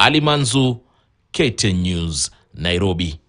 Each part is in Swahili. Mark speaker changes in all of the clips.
Speaker 1: Ali Manzu, KTN News, Nairobi.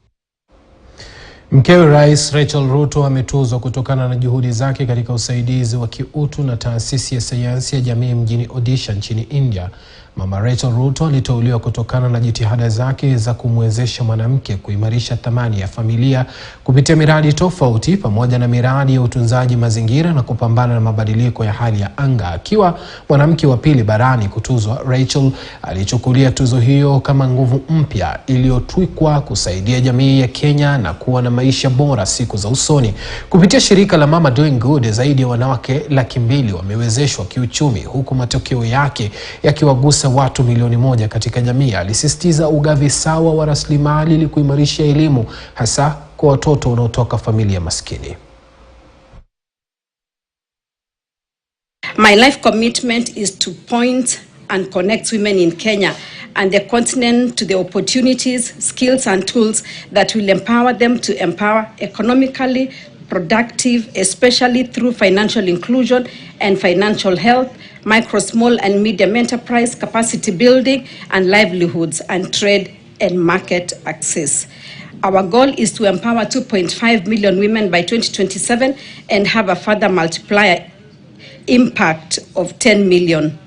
Speaker 2: Mkewe Rais Rachel Ruto ametuzwa kutokana na juhudi zake katika usaidizi wa kiutu na taasisi ya sayansi ya jamii mjini Odisha nchini India. Mama Rachel Ruto aliteuliwa kutokana na jitihada zake za kumwezesha mwanamke kuimarisha thamani ya familia kupitia miradi tofauti pamoja na miradi ya utunzaji mazingira na kupambana na mabadiliko ya hali ya anga. Akiwa mwanamke wa pili barani kutuzwa, Rachel alichukulia tuzo hiyo kama nguvu mpya iliyotwikwa kusaidia jamii ya Kenya na kuwa na maisha bora siku za usoni. Kupitia shirika la Mama Doing Good, zaidi ya wanawake 200,000 wamewezeshwa kiuchumi, huku matokeo yake yakiwagusa watu milioni 1 katika jamii. Alisisitiza ugavi sawa wa rasilimali ili kuimarisha elimu hasa kwa watoto wanaotoka familia maskini.
Speaker 3: My life commitment is to point and connect women in Kenya and the continent to the opportunities, skills and tools that will empower them to empower economically productive, especially through financial inclusion and financial health, micro, small and medium enterprise capacity building and livelihoods and trade and market access. Our goal is to empower 2.5 million women by 2027 and have a further multiplier impact of 10 million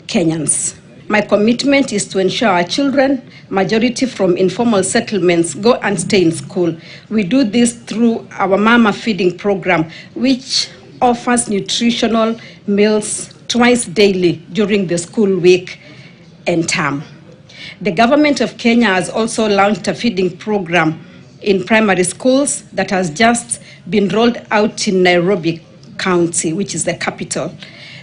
Speaker 3: Kenyans. My commitment is to ensure our children, majority from informal settlements, go and stay in school. We do this through our Mama Feeding Program, which offers nutritional meals twice daily during the school week and term. The government of Kenya has also launched a feeding program in primary schools that has just been rolled out in Nairobi County, which is the capital.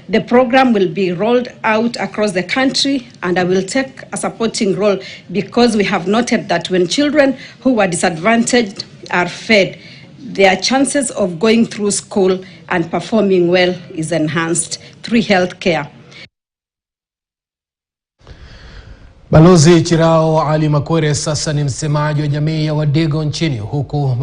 Speaker 3: The program will be rolled out across the country, and I will take a supporting role because we have noted that when children who are disadvantaged are fed, their chances of going through school and performing well is enhanced through health care.
Speaker 2: Balozi Chirao Ali Makwere sasa ni msemaji wa jamii ya Wadigo nchini, huku